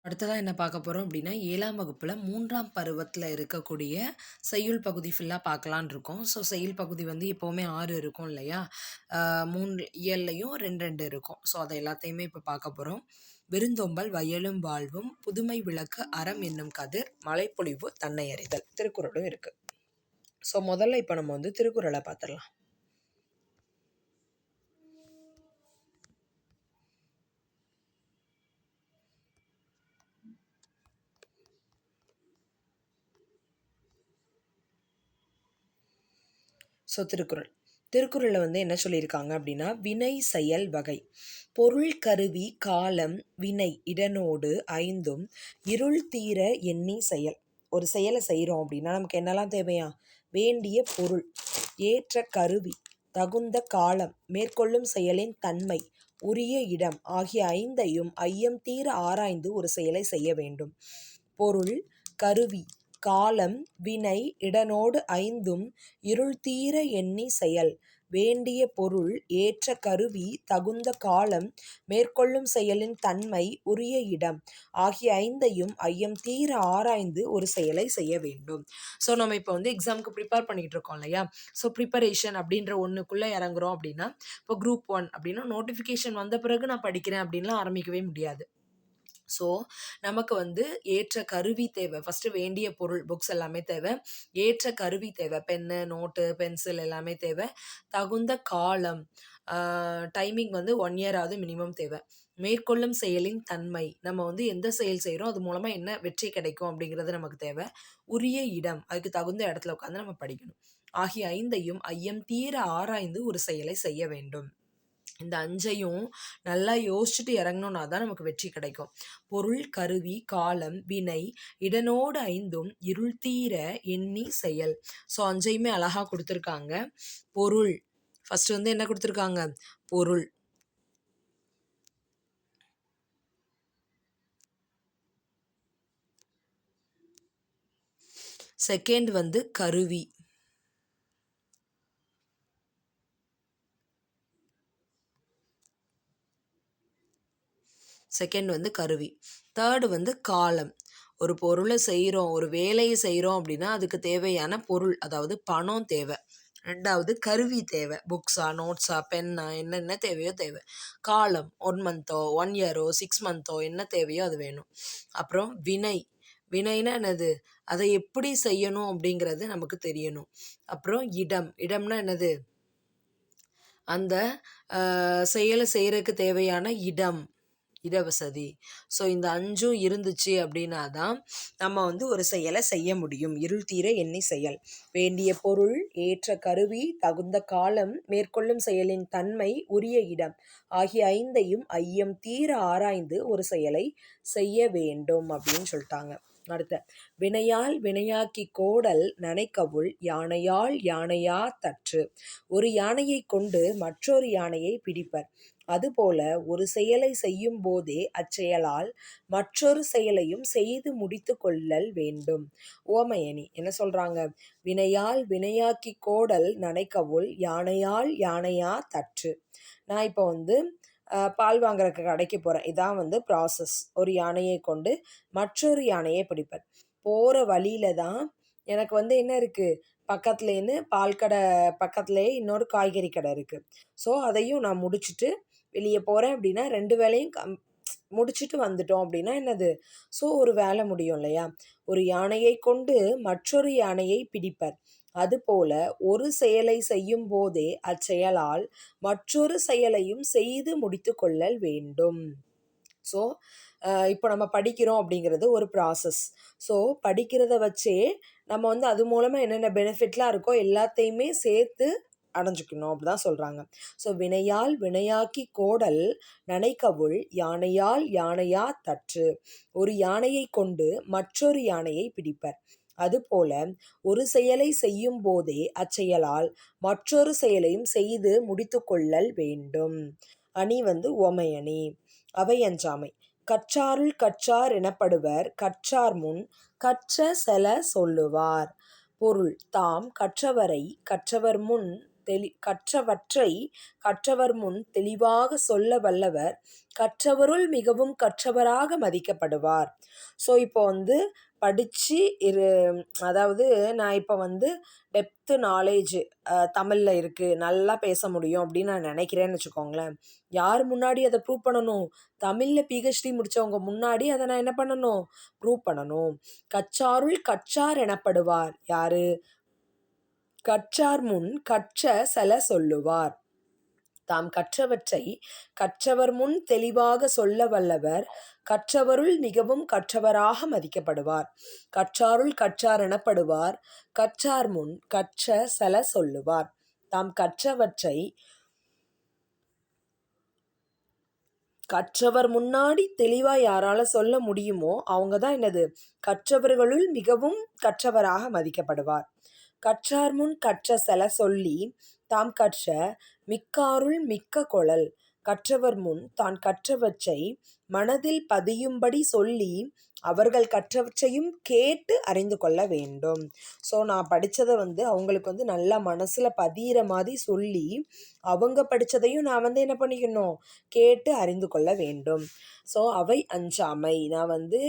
அடுத்ததா என்ன பார்க்க போறோம் அப்படின்னா, 7ஆம் வகுப்புல 3ஆம் பருவத்தில இருக்கக்கூடிய செய்யுள் பகுதி ஃபுல்லா பார்க்கலான்னு இருக்கோம். ஸோ செய்யுள் பகுதி வந்து எப்பவுமே 6 இருக்கும் இல்லையா? 3 இயல்லையும் 2, 2 இருக்கும். ஸோ அத எல்லாத்தையுமே இப்ப பார்க்க போறோம். "விருந்தோம்பல் வயலும் வாழ்வும், புதுமை விளக்கு அறம் என்னும் கதிர், மழைப்பொழிவு தன்னை அறிதல்" திருக்குறளும் இருக்கு. ஸோ முதல்ல இப்ப நம்ம வந்து திருக்குறள பார்த்துடலாம். ஸோ திருக்குறள். திருக்குறள்ல வந்து என்ன சொல்லியிருக்காங்க அப்படின்னா, வினை செயல் வகை. பொருள் கருவி காலம் வினை இடனோடு ஐந்தும் இருள் தீர எண்ணி செயல். ஒரு செயலை செய்கிறோம் அப்படின்னா நமக்கு என்னெல்லாம் தேவையா? வேண்டிய பொருள், ஏற்ற கருவி, தகுந்த காலம், மேற்கொள்ளும் செயலின் தன்மை, உரிய இடம் ஆகிய ஐந்தையும் ஐயம் தீர ஆராய்ந்து ஒரு செயலை செய்ய வேண்டும். பொருள், கருவி, காலம், வினை, இடனோடு ஐந்தும் இருள் தீர எண்ணி செயல். வேண்டிய பொருள், ஏற்ற கருவி, தகுந்த காலம், மேற்கொள்ளும் செயலின் தன்மை, உரிய இடம் ஆகிய ஐந்தையும் ஐயம் தீர ஆராய்ந்து ஒரு செயலை செய்ய வேண்டும். ஸோ நம்ம இப்போ வந்து எக்ஸாமுக்கு ப்ரிப்பேர் பண்ணிட்டு இருக்கோம் இல்லையா? ஸோ ப்ரிப்பரேஷன் அப்படின்ற ஒன்றுக்குள்ளே இறங்குறோம் அப்படின்னா, இப்போ குரூப் 1 அப்படின்னா நோட்டிஃபிகேஷன் வந்த பிறகு நான் படிக்கிறேன் அப்படின்லாம் ஆரம்பிக்கவே முடியாது. ஸோ நமக்கு வந்து ஏற்ற கருவி தேவை. ஃபஸ்ட்டு வேண்டிய பொருள் புக்ஸ் எல்லாமே தேவை. ஏற்ற கருவி தேவை. பென்னு, நோட்டு, பென்சில் எல்லாமே தேவை. தகுந்த காலம், டைமிங் வந்து 1 இயராவது மினிமம் தேவை. மேற்கொள்ளும் செயலின் தன்மை, நம்ம வந்து எந்த செயல் செய்கிறோம் அது மூலமாக என்ன வெற்றி கிடைக்கும் அப்படிங்கிறது நமக்கு தேவை. உரிய இடம், அதுக்கு தகுந்த இடத்துல உட்காந்து நம்ம படிக்கணும். ஆகிய ஐந்தையும் ஐயம் தீர ஆராய்ந்து ஒரு செயலை செய்ய வேண்டும். இந்த 5ஐயும் நல்லா யோசிச்சுட்டு இறங்கணும்னா தான் நமக்கு வெற்றி கிடைக்கும். பொருள், கருவி, காலம், வினை, இடனோடு ஐந்தும் இருள் தீர எண்ணி செயல். ஸோ 5ஐயுமே அழகா குடுத்துருக்காங்க. பொருள், ஃபர்ஸ்ட் வந்து என்ன குடுத்துருக்காங்க? பொருள். செகண்ட் வந்து கருவி. செகண்ட் வந்து கருவி. தேர்டு வந்து காலம். ஒரு பொருளை செய்கிறோம், ஒரு வேலையை செய்கிறோம் அப்படின்னா அதுக்கு தேவையான பொருள், அதாவது பணம் தேவை. 2வது கருவி தேவை. புக்ஸா, நோட்ஸா, பென்னா, என்னென்ன தேவையோ தேவை. காலம் 1 மந்த்தோ 1 இயரோ 6 மந்த்தோ என்ன தேவையோ அது வேணும். அப்புறம் வினை. வினைனா என்னது? அதை எப்படி செய்யணும் அப்படிங்கிறது நமக்கு தெரியணும். அப்புறம் இடம். இடம்னா என்னது? அந்த செயலை செய்கிறதுக்கு தேவையான இடம், இடவசதி. ஸோ இந்த 5ம் இருந்துச்சு அப்படின்னா தான் நம்ம வந்து ஒரு செயலை செய்ய முடியும். இருள் தீர எண்ணி செயல். வேண்டிய பொருள், ஏற்ற கருவி, தகுந்த காலம், மேற்கொள்ளும் செயலின் தன்மை, உரிய இடம் ஆகிய ஐந்தையும் ஐயம் தீர ஆராய்ந்து ஒரு செயலை செய்ய வேண்டும் அப்படின்னு சொல்லிட்டாங்க. அடுத்த, வினையால் வினையாக்கி கோடல் நனைக்கவுள் யானையால் யானையா தற்று. ஒரு யானையை கொண்டு மற்றொரு யானையை பிடிப்பர். அதுபோல ஒரு செயலை செய்யும் போதே அச்செயலால் மற்றொரு செயலையும் செய்து முடித்து கொள்ளல் வேண்டும். உவமையணி என்ன சொல்றாங்க? வினையால் வினையாக்கி கோடல் நனைக்கவுள் யானையால் யானையா தற்று. நான் இப்போ வந்து பால் வாங்குறதுக்கு கடைக்கு போகிறேன். இதான் வந்து ப்ராசஸ். ஒரு யானையை கொண்டு மற்றொரு யானையை பிடிப்பர். போகிற வழியில தான் எனக்கு வந்து என்ன இருக்குது? பக்கத்துலேருந்து பால் கடை பக்கத்துலேயே இன்னொரு காய்கறி கடை இருக்குது. ஸோ அதையும் நான் முடிச்சுட்டு வெளியே போகிறேன் அப்படின்னா 2 வேலையும் முடிச்சுட்டு வந்துட்டோம் அப்படின்னா என்னது? ஸோ ஒரு வேலை முடியும் இல்லையா? ஒரு யானையை கொண்டு மற்றொரு யானையை பிடிப்பர். அதுபோல ஒரு செயலை செய்யும் போதே அச்செயலால் மற்றொரு செயலையும் செய்து முடித்து கொள்ளல் வேண்டும். ஸோ இப்போ நம்ம படிக்கிறோம் அப்படிங்கிறது ஒரு ப்ராசஸ். ஸோ படிக்கிறத வச்சே நம்ம வந்து அது மூலமாக என்னென்ன பெனிஃபிட்லாம் இருக்கோ எல்லாத்தையுமே சேர்த்து அடைஞ்சிக்கணும் அப்படிதான் சொல்கிறாங்க. ஸோ வினையால் வினையாக்கி கோடல் நனைக்கவுள் யானையால் யானையா தற்று. ஒரு யானையை கொண்டு மற்றொரு யானையை பிடிப்பர். அதுபோல ஒரு செயலை செய்யும் போதே அச்செயலால் மற்றொரு செயலையும் செய்து முடித்து கொள்ளல் வேண்டும். அணி வந்து உவமையணி. அவையஞ்சாமை. கற்றாருள் கற்றார் எனப்படுவர் கற்றார் முன் கற்ற செல சொல்லுவார். பொருள், தாம் கற்றவரை கற்றவர் முன் கற்றவற்றை கற்றவர் முன் தெளிவாக சொல்ல வல்லவர் கற்றவருள் மிகவும் கற்றவராக மதிக்கப்படுவார். ஸோ இப்போ வந்து படித்து அதாவது நான் இப்போ வந்து டெப்த்து நாலேஜ் தமிழில் இருக்குது, நல்லா பேச முடியும் அப்படின்னு நான் நினைக்கிறேன்னு வச்சுக்கோங்களேன். யார் முன்னாடி அதை ப்ரூவ் பண்ணணும்? தமிழில் பிஹெச்டி முடித்தவங்க முன்னாடி அதை நான் என்ன பண்ணணும்? ப்ரூவ் பண்ணணும். கற்றாருள் கற்றார் எனப்படுவார். யாரு? கற்றார் முன் கற்ற செல சொல்லுவார். தாம் கற்றவற்றை கற்றவர் முன் தெளிவாக சொல்ல வல்லவர் கற்றவருள் மிகவும் கற்றவராக மதிக்கப்படுவார். கற்றாருள் கற்றார் எனப்படுவார். கற்றார் முன் கற்ற செல சொல்லுவார். தாம் கற்றவற்றை கற்றவர் முன்னாடி தெளிவா யாரால சொல்ல முடியுமோ அவங்க தான் என்னது? கற்றவர்களுள் மிகவும் கற்றவராக மதிக்கப்படுவார். கற்றார் முன் கற்ற செல சொல்லி தாம் கற்ற மிக்காருள் மிக்க கொளல். கற்றவர் முன் தான் கற்றவற்றை மனதில் பதியும்படி சொல்லி அவர்கள் கற்றவற்றையும் கேட்டு அறிந்து கொள்ள வேண்டும். ஸோ நான் படித்ததை வந்து அவங்களுக்கு வந்து நல்லா மனசில் பதிகிற மாதிரி சொல்லி அவங்க படித்ததையும் நான் வந்து என்ன பண்ணிக்கணும்? கேட்டு அறிந்து கொள்ள வேண்டும். ஸோ அவை அஞ்சாமை. நான் வந்து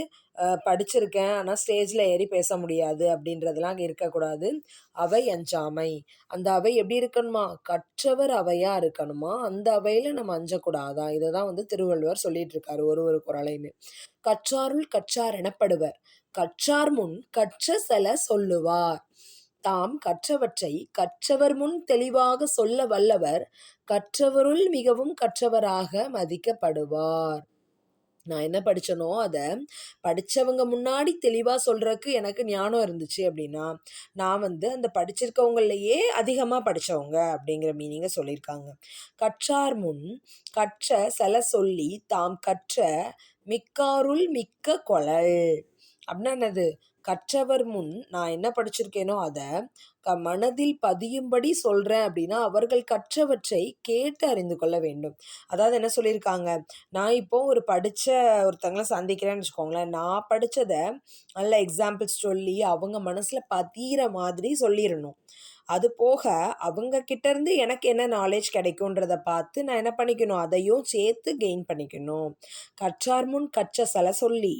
படிச்சிருக்கேன், ஆனால் ஸ்டேஜில் ஏறி பேச முடியாது அப்படின்றதெல்லாம் இருக்கக்கூடாது. அவை அஞ்சாமை. அந்த அவை எப்படி இருக்கணுமா? கற்றவர் அவையாக இருக்கணுமா? அந்த அவையில் நம்ம அஞ்சக்கூடாதா? இதை தான் வந்து திருவள்ளுவர் சொல்லிட்டு இருக்காரு ஒரு குறளையுமே. கற்றாருள் கற்றார் எனப்படுவர். கற்றார் முன் கற்ற செல சொல்லுவார். தாம் கற்றவற்றை கற்றவர் முன் தெளிவாக சொல்ல வல்லவர் கற்றவருள் மிகவும் கற்றவராக மதிக்கப்படுவார். நான் என்ன படித்தனோ அதை படித்தவங்க முன்னாடி தெளிவாக சொல்கிறதுக்கு எனக்கு ஞானம் இருந்துச்சு அப்படின்னா நான் வந்து அந்த படிச்சிருக்கவங்களையே அதிகமாக படித்தவங்க அப்படிங்கிற மீனிங்கை சொல்லியிருக்காங்க. கற்றார் முன் கற்ற செல சொல்லி தாம் கற்ற மிக்காருள் மிக்க கொளல். அப்படின்னா என்னது? கற்றவர் முன் நான் என்ன படிச்சிருக்கேனோ அதை மனதில் பதியும்படி சொல்கிறேன் அப்படின்னா அவர்கள் கற்றவற்றை கேட்டு அறிந்து கொள்ள வேண்டும். அதாவது என்ன சொல்லியிருக்காங்க? நான் இப்போ ஒரு படித்த ஒருத்தங்களை சந்திக்கிறேன்னு வச்சுக்கோங்களேன். நான் படித்ததை நல்ல எக்ஸாம்பிள்ஸ் சொல்லி அவங்க மனசில் பதிகிற மாதிரி சொல்லிடணும். அது போக அவங்க கிட்டேருந்து எனக்கு என்ன நாலேஜ் கிடைக்குன்றதை பார்த்து நான் என்ன பண்ணிக்கணும்? அதையும் சேர்த்து கெயின் பண்ணிக்கணும். கற்றார் முன் கற்ற செல சொல்லி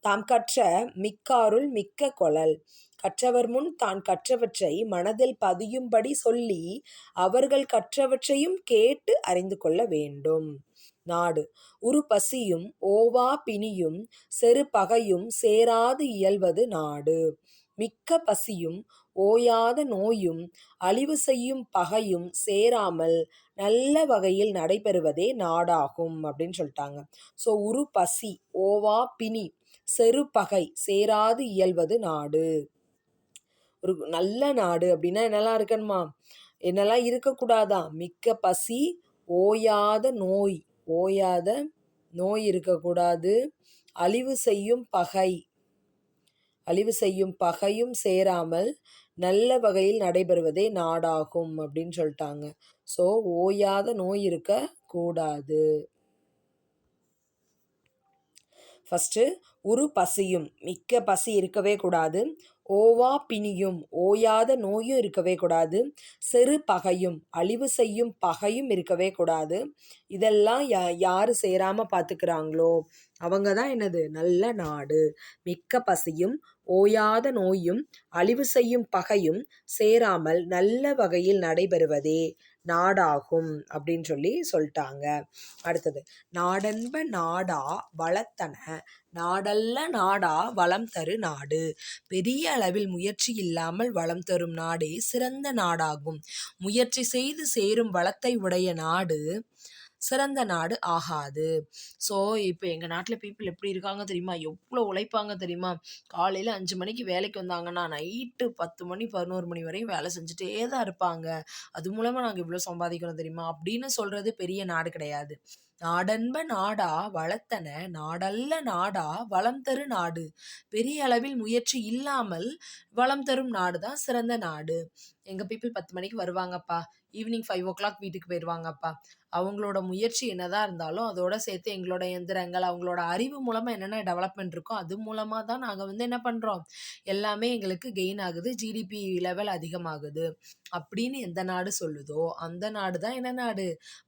தாம் கற்ற மிக்காருள் மிக்க கொளல். கற்றவர் முன் தான் கற்றவற்றை மனதில் பதியும்படி சொல்லி அவர்கள் கற்றவற்றையும் கேட்டு அறிந்து கொள்ள வேண்டும். நாடு உரு பசியும் ஓவா பிணியும் செரு பகையும் சேராது இயல்வது நாடு. மிக்க பசியும் ஓயாத நோயும் அழிவு செய்யும் பகையும் சேராமல் நல்ல வகையில் நடைபெறுவதே நாடாகும் அப்படின்னு சொல்லிட்டாங்க. ஸோ உரு பசி ஓவா பிணி செரு பகை சேராது இயல்வது நாடு. ஒரு நல்ல நாடு அப்படின்னா என்னெல்லாம் இருக்கணுமா? என்னெல்லாம் இருக்கக்கூடாதா? மிக்க பசி, ஓயாத நோய் இருக்கக்கூடாது. அழிவு செய்யும் பகையும் சேராமல் நல்ல வகையில் நடைபெறுவதே நாடாகும் அப்படின்னு சொல்லிட்டாங்க. ஸோ ஓயாத நோய் இருக்கக்கூடாது. ஃபஸ்ட்டு உரு பசியும், மிக்க பசி இருக்கவே கூடாது. ஓவா பிணியும், ஓயாத நோயும் இருக்கவே கூடாது. செரு பகையும், அழிவு செய்யும் பகையும் இருக்கவே கூடாது. இதெல்லாம் யார் சேராமல் பார்த்துக்கிறாங்களோ அவங்க தான் என்னது? நல்ல நாடு. மிக்க பசியும் ஓயாத நோயும் அழிவு செய்யும் பகையும் சேராமல் நல்ல வகையில் நடைபெறுவதே நாடாகும் அப்படின்னு சொல்லிட்டாங்க. அடுத்தது நாடென்ப நாடா வளத்தன நாடல்ல நாடா வளம் தரு நாடு. பெரிய அளவில் முயற்சி இல்லாமல் வளம் தரும் நாடே சிறந்த நாடாகும். முயற்சி செய்து சேரும் வளத்தை உடைய நாடு சிறந்த நாடு ஆகாது. ஸோ இப்போ எங்கள் நாட்டில் பீப்புள் எப்படி இருக்காங்க தெரியுமா? எவ்வளோ உழைப்பாங்க தெரியுமா? காலையில் 5 மணிக்கு வேலைக்கு வந்தாங்கன்னா நைட்டு 10 மணி 11 மணி வரையும் வேலை செஞ்சுட்டே தான் இருப்பாங்க. அது மூலமாக நாங்கள் இவ்வளோ சம்பாதிக்கிறோம் தெரியுமா அப்படின்னு சொல்கிறது பெரிய நாடு கிடையாது. நாடன்ப நாடா வளர்த்தன நாடல்ல நாடா வளம் தரு நாடு. பெரிய அளவில் முயற்சி இல்லாமல் வளம் தரும் நாடு தான் சிறந்த நாடு. எங்க பீப்பிள் 10 மணிக்கு வருவாங்கப்பா. ஈவினிங் 5:00 வீட்டுக்கு போயிருவாங்கப்பா. அவங்களோட முயற்சி என்னதான் இருந்தாலும், அதோட சேர்த்து எங்களோட எந்திரங்கள், அவங்களோட அறிவு மூலமா என்னென்ன டெவலப்மெண்ட் இருக்கோ, அது மூலமா தான் நாங்க வந்து என்ன பண்றோம், எல்லாமே எங்களுக்கு கெயின் ஆகுது. ஜிடிபி லெவல் அதிகமாகுது. அப்படின்னு எந்த நாடு சொல்லுதோ, அந்த நாடு தான் என்ன நாடு?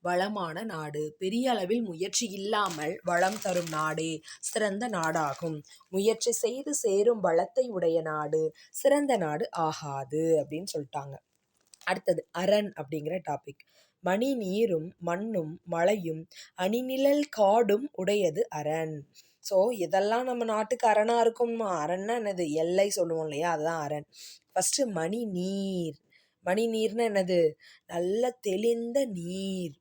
வளமான நாடு. பெரிய அளவில் முயற்சி இல்லாமல் வளம் தரும் நாடே சிறந்த நாடாகும். முயற்சி செய்து சேரும் வளத்தை உடைய நாடு சிறந்த நாடு ஆகாது அப்படின்னு சொல்லிட்டாங்க. அடுத்தது அரண் அப்படிங்கிற டாபிக். மணி நீரும் மண்ணும் மலையும் அணிநிழல் காடும் உடையது அரண். ஸோ இதெல்லாம் நம்ம நாட்டுக்கு அரணா இருக்கும்மா. அரண்னா என்னது? எல்லை சொல்லுவோம் இல்லையா, அதுதான் அரண். ஃபர்ஸ்ட் மணி நீர். மணி நீர்னா என்னது? நல்ல தெளிந்த நீர்.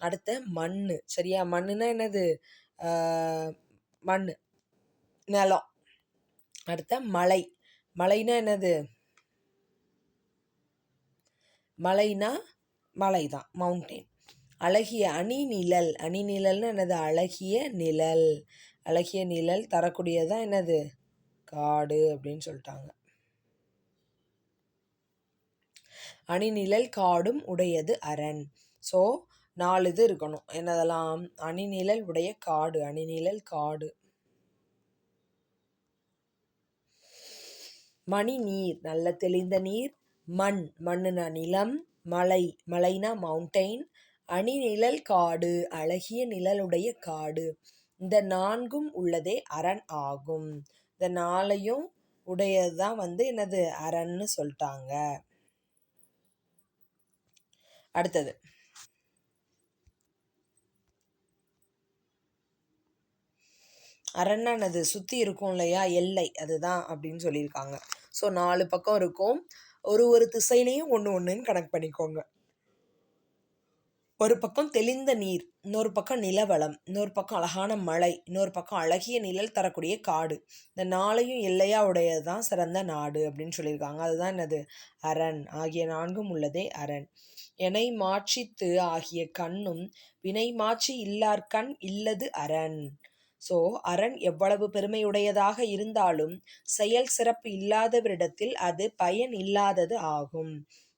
அடுத்த மண்ணு. சரியா? மண்ணுனா என்னது? மண், நிலம். அடுத்த மலை. மலைனா என்னது? மலைனா மலை தான், மவுண்டெயின். அழகிய அணிநிழல். அணிநிழல்னா என்னது? அழகிய நிழல். அழகிய நிழல் தரக்கூடியதான் என்னது? காடு அப்படின்னு சொல்லிட்டாங்க. அணிநிழல் காடும் உடையது அரண். ஸோ 4 இது இருக்கணும். என்னதெல்லாம்? அணிநிழல் உடைய காடு. அணிநிழல் காடு. மணி நீர், நல்ல தெளிந்த நீர். மண், மண்ணுனா நிலம். மலை, மலைனா மவுண்டெயின். அணிநிழல் காடு, அழகிய நிழலுடைய காடு. இந்த 4ம் உள்ளதே அரண் ஆகும். இந்த 4ஐயும் உடையதுதான் வந்து என்னது? அரண்னு சொல்லிட்டாங்க. அடுத்தது அரண்னானது சுற்றி இருக்கும் இல்லையா, எல்லை, அதுதான் அப்படின்னு சொல்லியிருக்காங்க. ஸோ 4 பக்கம் இருக்கும். ஒரு திசையிலையும் ஒன்றுன்னு கனெக்ட் பண்ணிக்கோங்க. ஒரு பக்கம் தெளிந்த நீர், இன்னொரு பக்கம் நிலவளம், இன்னொரு பக்கம் அழகான மலை, இன்னொரு பக்கம் அழகிய நிழல் தரக்கூடிய காடு. இந்த 4ஐயும் எல்லையா உடையது தான் சிறந்த நாடு அப்படின்னு சொல்லியிருக்காங்க. அதுதான் என்னது? அரண். ஆகிய 4ம் உள்ளதே அரண். எனை மாட்சித்து ஆகிய கண்ணும் வினை மாட்சி இல்லார்கண் இல்லது அரண். ஸோ அரண் எவ்வளவு பெருமையுடையதாக இருந்தாலும் செயல் சிறப்பு இல்லாதவரிடத்தில் அது பயன் இல்லாதது ஆகும்.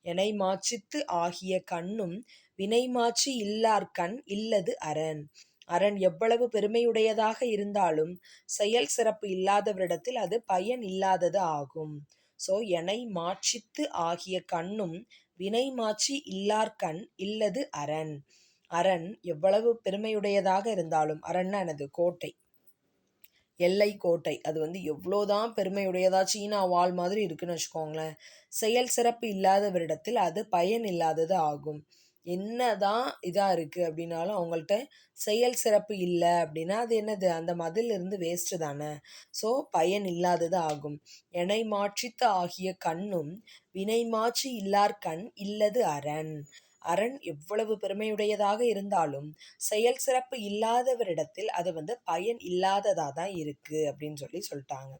எனை மாட்சித்து ஆகிய கண்ணும் வினை மாட்சி இல்லார்கண் இல்லது அரண். அரண் எவ்வளவு பெருமையுடையதாக இருந்தாலும் செயல் சிறப்பு இல்லாதவரிடத்தில் அது பயன் இல்லாதது ஆகும். ஸோ எனை மாட்சித்து ஆகிய கண்ணும் வினை மாட்சி இல்லார்கண் இல்லது அரண். அரண் எவ்வளவு பெருமையுடையதாக இருந்தாலும், அரண்னா எனது கோட்டை, எல்லை கோட்டை, அது வந்து எவ்வளோதான் பெருமையுடையதா சீனா வால் மாதிரி இருக்குன்னு வச்சுக்கோங்களேன், செயல் சிறப்பு இல்லாதவரிடத்தில் அது பயன் இல்லாதது ஆகும். என்னதான் இதாக இருக்குது அப்படின்னாலும் அவங்கள்ட்ட செயல் சிறப்பு இல்லை அப்படின்னா அது என்னது? அந்த மதில் இருந்து வேஸ்ட்டு தானே. ஸோ பயன் இல்லாதது ஆகும். எனை மாட்சித்து ஆகிய கண்ணும் வினை மாட்சி இல்லார் கண் இல்லது அரண். அரண் எவ்வளவு பெருமையுடையதாக இருந்தாலும் செயல் சிறப்பு இல்லாதவரிடத்தில் அது வந்து பயன் இல்லாததாக தான் இருக்குது அப்படின்னு சொல்லிட்டாங்க.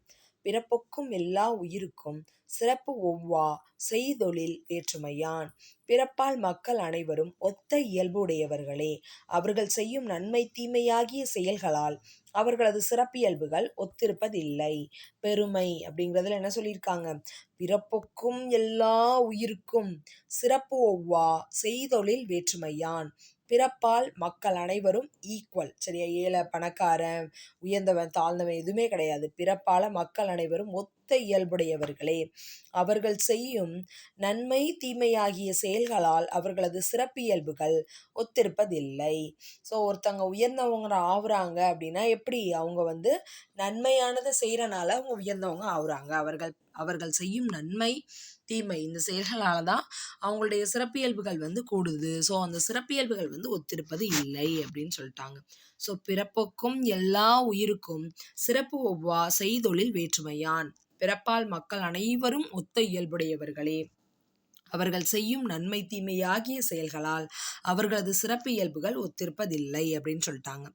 பிறப்புக்கும் எல்லா உயிருக்கும் சிறப்பு ஒவ்வா செய்தொழில் வேற்றுமையான். பிறப்பால் மக்கள் அனைவரும் ஒத்த இயல்பு உடையவர்களே. அவர்கள் செய்யும் நன்மை தீமையாகிய செயல்களால் அவர்களது சிறப்பியல்புகள் ஒத்திருப்பதில்லை. பெருமை அப்படிங்கிறதுல என்ன சொல்லியிருக்காங்க? பிறப்புக்கும் எல்லா உயிருக்கும் சிறப்பு ஒவ்வா செய்தொழில் வேற்றுமையான். பிறப்பால் மக்கள் அனைவரும் ஈக்குவல். சரியா? ஏழை பணக்காரன், உயர்ந்தவன் தாழ்ந்தவன் எதுவுமே கிடையாது. பிறப்பால மக்கள் அனைவரும் ஒத்த இயல்புடையவர்களே. அவர்கள் செய்யும் நன்மை தீமையாகிய செயல்களால் அவர்களது சிறப்பியல்புகள் ஒத்திருப்பதில்லை. ஸோ ஒருத்தவங்க உயர்ந்தவங்க ஆகுறாங்க அப்படின்னா எப்படி? அவங்க வந்து நன்மையானதை செய்கிறனால அவங்க உயர்ந்தவங்க ஆகுறாங்க. அவர்கள் செய்யும் நன்மை தீமை இந்த செயல்களால தான் அவங்களுடைய சிறப்பியல்புகள் வந்து கூடுது. ஸோ அந்த சிறப்பியல்புகள் வந்து ஒத்திருப்பது இல்லை அப்படின்னு சொல்லிட்டாங்க. ஸோ பிறப்புக்கும் எல்லா உயிருக்கும் சிறப்பு ஒவ்வா செய்தொழில் வேற்றுமையான். பிறப்பால் மக்கள் அனைவரும் ஒத்த இயல்புடையவர்களே. அவர்கள் செய்யும் நன்மை தீமையாகிய செயல்களால் அவர்களது சிறப்பு இயல்புகள் ஒத்திருப்பதில்லை அப்படின்னு சொல்லிட்டாங்க.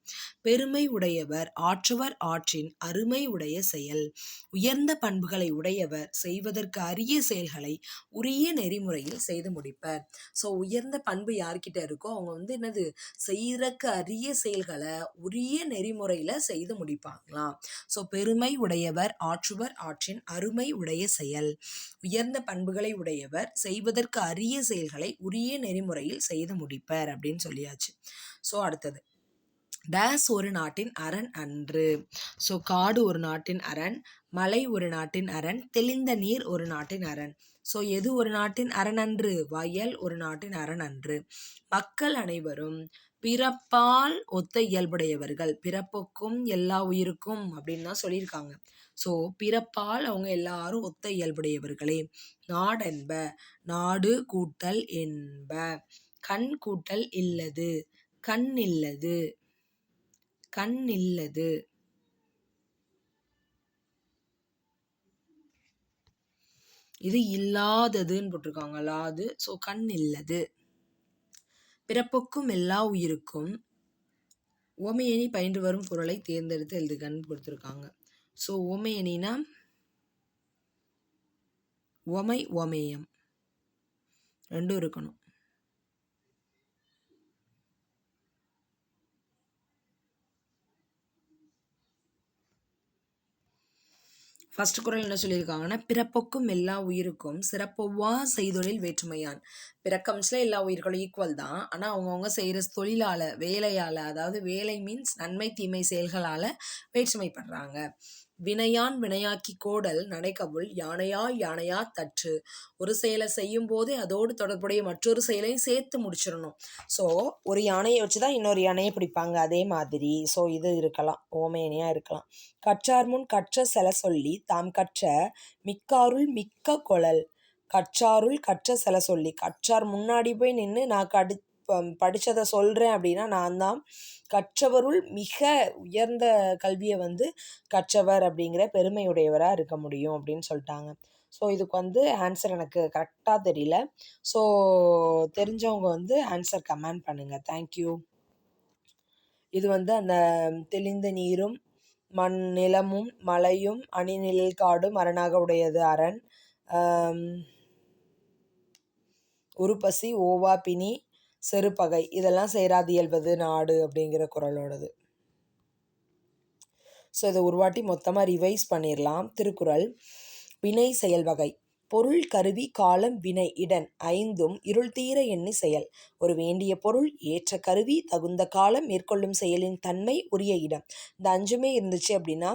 பெருமை உடையவர் ஆற்றுவர் ஆற்றின் அருமை உடைய செயல். உயர்ந்த பண்புகளை உடையவர் செய்வதற்கு அரிய செயல்களை உரிய நெறிமுறையில் செய்து முடிப்பர். ஸோ உயர்ந்த பண்பு யார்கிட்ட இருக்கோ அவங்க என்னது செய்யறக்கு அரிய செயல்களை உரிய நெறிமுறையில செய்து முடிப்பாங்களாம். ஸோ பெருமை உடையவர் ஆற்றுவர் ஆற்றின் அருமை உடைய செயல். உயர்ந்த பண்புகளை உடையவர் செய்வதற்கு அரிய செயல்களை உரிய நெறிமுறையில் செய்து முடிப்பர் அப்படின்னு சொல்லியாச்சு. ஸோ அடுத்தது டேஸ் ஒரு நாட்டின் அரண் அன்று. ஸோ காடு ஒரு நாட்டின் அரண், மலை ஒரு நாட்டின் அரண், தெளிந்த நீர் ஒரு நாட்டின் அரண். ஸோ எது ஒரு நாட்டின் அரண் அன்று? வயல் ஒரு நாட்டின் அரண் அன்று. மக்கள் அனைவரும் பிறப்பால் ஒத்த இயல்புடையவர்கள். பிறப்புக்கும் எல்லா உயிருக்கும் அப்படின்னு தான் சொல்லியிருக்காங்க. ஸோ பிறப்பால் அவங்க எல்லாரும் ஒத்த இயல்புடையவர்களே. நாடென்ப நாடு கூட்டல் என்ப. கண் கூட்டல் இல்லது, கண் இல்லது, கண் இல்லது. இது இல்லாததுன்னு போட்டிருக்காங்க, லாது. ஸோ கண் இல்லது. பிறப்புக்கும் எல்லா உயிருக்கும் ஓமையணி பயின்று வரும் குறளை தேர்ந்தெடுத்து எழுதுகன்னு கொடுத்துருக்காங்க. ஸோ ஓமையணினா ஓமை ஓமேயம் ரெண்டும் இருக்கணும். ஃபர்ஸ்ட் குறள் என்ன சொல்லியிருக்காங்கன்னா, பிறப்புக்கும் எல்லா உயிருக்கும் சிறப்பொவ்வா செய்தொழில் வேற்றுமையான். பிறக்கம்ஸ்ல எல்லா உயிர்களும் ஈக்குவல் தான். ஆனால் அவங்கவுங்க செய்கிற தொழிலால் வேலையால், அதாவது வேலை மீன்ஸ் நன்மை தீமை செயல்களால் வேற்றுமைப்படுறாங்க. வினையான் வினையாக்கி கோடல் நடைக்கவுள் யானையா யானையா தற்று. ஒரு செயலை செய்யும் போதே அதோடு தொடர்புடைய மற்றொரு செயலையும் சேர்த்து முடிச்சிடணும். ஸோ ஒரு யானையை வச்சு தான் இன்னொரு யானையை பிடிப்பாங்க, அதே மாதிரி. ஸோ இது இருக்கலாம், ஓமையணியாக இருக்கலாம். கற்றார் முன் கற்ற செல சொல்லி தாம் கற்ற மிக்காருள் மிக்க கொளல். கற்றாருள் கற்ற செல சொல்லி, கற்றார் முன்னாடி போய் நின்று நான் படித்ததை சொல்கிறேன் அப்படின்னா நான் தான் கற்றவருள் மிக உயர்ந்த கல்வியை கற்றவர் அப்படிங்கிற பெருமையுடையவராக இருக்க முடியும் அப்படின்னு சொல்லிட்டாங்க. ஸோ இதுக்கு ஆன்சர் எனக்கு கரெக்டாக தெரியல. ஸோ தெரிஞ்சவங்க ஆன்சர் கமெண்ட் பண்ணுங்கள். தேங்க்யூ. இது அந்த தெளிந்த நீரும் நிலமும் மலையும் அணிநிழல் காடும் அரணாக உடையது அரண். உருப்பசி ஓவா பிணி செருப்பகை இதெல்லாம் சேராது இயல்பது நாடு அப்படிங்கிற குறளோடது. ஸோ இதை ஒரு வாட்டி மொத்தமாக ரிவைஸ் பண்ணிடலாம். திருக்குறள். வினை செயல் வகை. பொருள் கருவி காலம் வினை இடன் ஐந்தும் இருள் தீர எண்ணி செயல். ஒரு வேண்டிய பொருள் ஏற்ற கருவி தகுந்த காலம் மேற்கொள்ளும் செயலின் தன்மை உரிய இடம். இந்த அஞ்சுமே இருந்துச்சு அப்படின்னா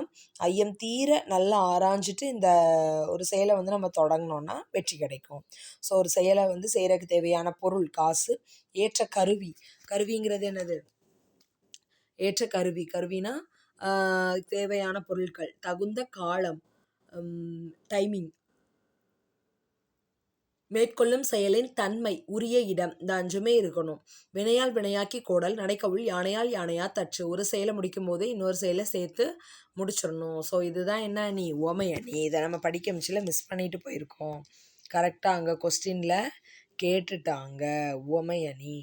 ஐயம் தீர நல்லா ஆராய்ஞ்சிட்டு இந்த ஒரு செயலை நம்ம தொடங்கினோன்னா வெற்றி கிடைக்கும். ஸோ ஒரு செயலை செய்கிறதுக்கு தேவையான பொருள் காசு, ஏற்ற கருவி, கருவிங்கிறது என்னது? ஏற்ற கருவி, கருவினா தேவையான பொருட்கள், தகுந்த காலம் டைமிங், மேற்கொள்ளும் செயலின் தன்மை உரிய இடம், இந்த அஞ்சுமே இருக்கணும். வினையால் வினையாக்கி கோடல் நடைக்கவுள் யானையால் யானையா தற்று. ஒரு செயலை முடிக்கும் போதே இன்னொரு செயலை சேர்த்து முடிச்சிடணும். ஸோ இதுதான் என்ன அணி? ஓமை அணி. இதை நம்ம படிக்க மிச்சில் மிஸ் பண்ணிட்டு போயிருக்கோம். கரெக்டாக அங்கே கொஸ்டினில் கேட்டுட்டாங்க ஓமை அணி.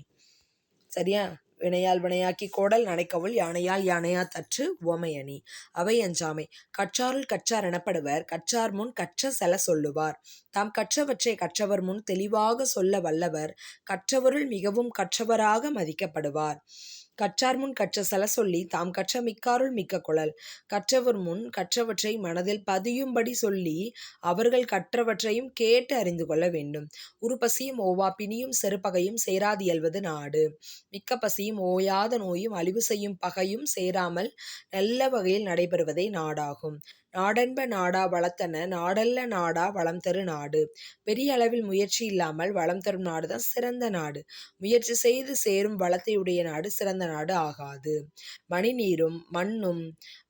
சரியா? வினையால் வினையாக்கி கோடல் நடைக்கவுள் யானையால் யானையா தற்று ஓமை அணி. அவை அஞ்சாமை. கற்றாருள் கற்றார் எனப்படுவர் கற்றார் முன் கற்ற செல சொல்லுவார். தாம் கற்றவற்றை கற்றவர் முன் தெளிவாக சொல்ல வல்லவர் கற்றவருள் மிகவும் கற்றவராக மதிக்கப்படுவார். கற்றார் முன் கற்ற செல சொல்லி தாம் கற்ற மிக்காருள் மிக்க கொளல். கற்றவர் முன் கற்றவற்றை மனதில் பதியும்படி சொல்லி அவர்கள் கற்றவற்றையும் கேட்டு அறிந்து கொள்ள வேண்டும். உருப்பசியும் ஓவா பிணியும் செருப்பகையும் சேராது இயல்வது நாடு. மிக்க பசியும் ஓயாத நோயும் அழிவு செய்யும் பகையும் சேராமல் நல்ல வகையில் நடைபெறுவதே நாடாகும். நாடென்ப நாடா வளத்தன நாடல்ல நாடா வளம் தரு நாடு. பெரிய அளவில் முயற்சி இல்லாமல் வளம் தரும் நாடுதான் சிறந்த நாடு. முயற்சி செய்து சேரும் வளத்தையுடைய நாடு சிறந்த நாடு ஆகாது. மணி நீரும் மண்ணும்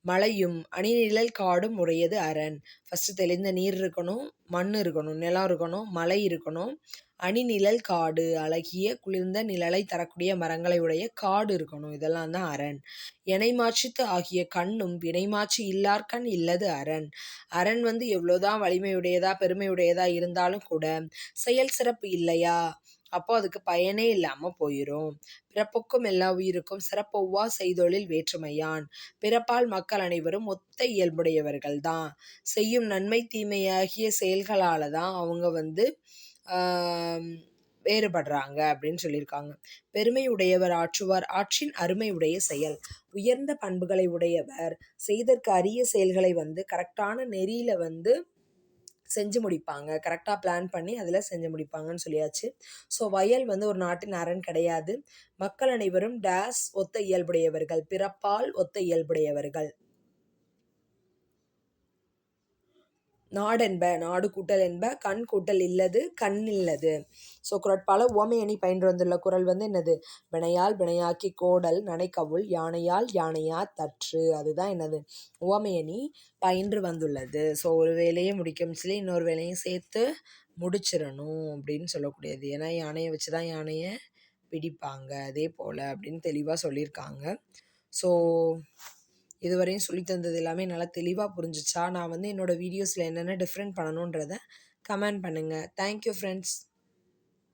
மலையும் அணிநிழல் காடும் உடையது அரண். ஃபர்ஸ்ட் தெளிந்த நீர் இருக்கணும், மண் இருக்கணும், நிலம் இருக்கணும், மலை இருக்கணும், அணிநிழல் காடு, அழகிய குளிர்ந்த நிழலை தரக்கூடிய மரங்களை உடைய காடு இருக்கணும். இதெல்லாம் தான் அரண். எனைமாட்சித்து ஆகிய கண்ணும் வினைமாட்சி இல்லார்கண் இல்லது அரண். அரண் வந்து எவ்வளோதான் வலிமையுடையதா பெருமையுடையதா இருந்தாலும் கூட செயல் சிறப்பு இல்லையா, அப்போ அதுக்கு பயனே இல்லாமல் போயிடும். பிறப்புக்கும் எல்லா உயிருக்கும் சிறப்பொவ்வா செய்தொழில் வேற்றுமையான். பிறப்பால் மக்கள் அனைவரும் ஒத்த இயல்புடையவர்கள் தான். செய்யும் நன்மை தீமையாகிய செயல்களால் தான் அவங்க வந்து வேறுபடுறாங்க அப்படின்னு சொல்லியிருக்காங்க. பெருமை உடையவர் ஆற்றுவார் ஆற்றின் அருமை உடைய செயல். உயர்ந்த பண்புகளை உடையவர் செய்தற்கு அரிய செயல்களை வந்து கரெக்டான நெறியில் வந்து செஞ்சு முடிப்பாங்க. கரெக்டாக பிளான் பண்ணி அதில் செஞ்சு முடிப்பாங்கன்னு சொல்லியாச்சு. ஸோ வயல் வந்து ஒரு நாட்டின் அரண் கிடையாது. மக்கள் அனைவரும் டேஸ் ஒத்த இயல்புடையவர்கள், பிறப்பால் ஒத்த இயல்புடையவர்கள். நாடென்ப நாடு கூட்டல் என்ப கண் கூட்டல் இல்லது கண் இல்லது. ஸோ குறட்பால உவமை அணி பயின்று வந்துள்ள குறள் வந்து என்னது, வினையால் வினையாக்கி கோடல் நனைக்கவுள் யானையால் யானையா தற்று. அதுதான் என்னது, உவமை அணி பயின்று வந்துள்ளது. ஸோ ஒரு வேலையை முடிக்கும் சொல்லி இன்னொரு வேலையும் சேர்த்து முடிச்சிடணும் அப்படின்னு சொல்லக்கூடியது. ஏன்னா யானையை வச்சு தான் யானையை பிடிப்பாங்க, அதே போல் அப்படின்னு தெளிவாக சொல்லியிருக்காங்க. ஸோ இதுவரையும் சொல்லி தந்தது எல்லாமே நல்லா தெளிவாக புரிஞ்சிச்சா? நான் வந்து என்னோடய வீடியோஸில் என்னென்ன டிஃப்ரெண்ட் பண்ணணுன்றதை கமெண்ட் பண்ணுங்கள். Thank you friends.